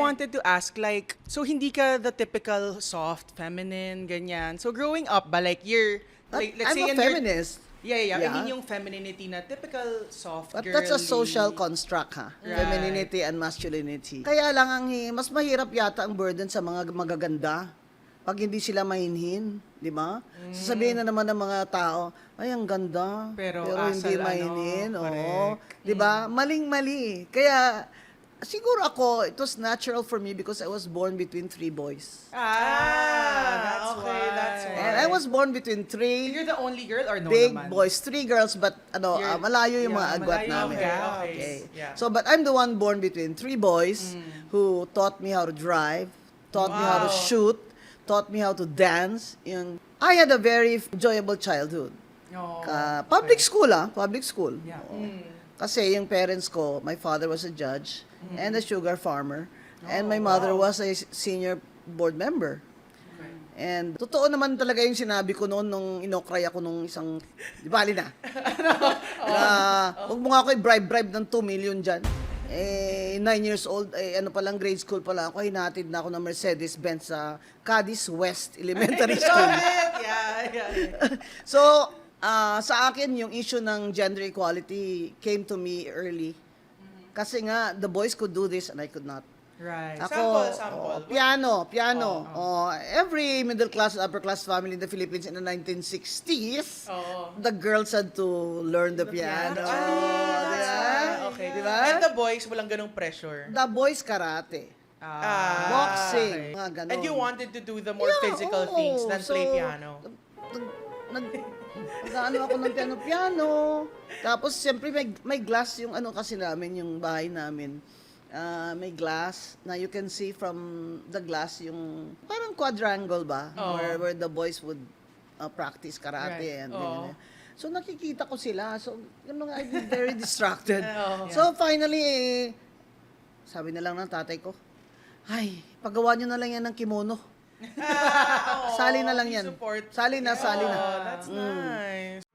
wanted to ask, like, so hindi ka the typical soft, feminine, ganyan. So growing up ba, like, like, let's I'm say a in your- feminist. Yeah. I Yeah. mean yung femininity na typical soft, But girly. that's a social construct, ha? Right. Femininity and masculinity. Kaya lang, mas mahirap yata ang burden sa mga magaganda pag hindi sila mahinhin, di ba? Sasabihin na naman ng mga tao, ay, ang ganda, Pero hindi asal, mahinhin. ano, Oo. correct. Di ba? Maling-mali. Kaya, siguro ako, it was natural for me because I was born between 3 boys. That's okay, that's why. And I was born between So 3 you're the only girl or no big naman? boys, 3 girls, but You're- malayo yung mga yeah, agwat malayo namin. yung Okay. Yeah. So, but I'm the one born between 3 boys who taught me how to drive, taught me how to Wow. shoot, taught me how to dance. I had a very enjoyable childhood. Oh, Public school, public school. Yeah. Oo. Kasi yung parents ko, my father was a judge and a sugar farmer, and my mother was a senior board member. And totoo naman talaga yung sinabi ko noon nung inokray ako nung isang, di bali na. Huwag mo nga ako i-bribe ng 2 million dyan. 9 years old, ano pa lang, grade school pa lang ako, hinatid na ako ng Mercedes-Benz sa Cadiz West Elementary School. Yeah. So, sa akin, yung issue ng gender equality came to me early. Kasi nga, the boys could do this and I could not. Right. Sample. Piano. Every middle class, upper class family in the Philippines in the 1960s, the girls had to learn the piano. Okay. Diba? And the boys, walang ganong pressure. The boys karate, boxing, mga ganon. And you wanted to do the more physical oo. things than play So, piano. Nag-ano ako ng piano. Tapos, siyempre, may glass yung ano kasi namin, yung bahay namin. May glass na you can see from the glass yung parang quadrangle ba? Where the boys would practice karate. Right. And ganyan. So, nakikita ko sila. So, yun nga, I'm very distracted. So, finally, sabi na lang ng tatay ko, ay, paggawa nyo na lang yan ng kimono. Sali na lang yan. Support. Sali na. Oh, that's nice.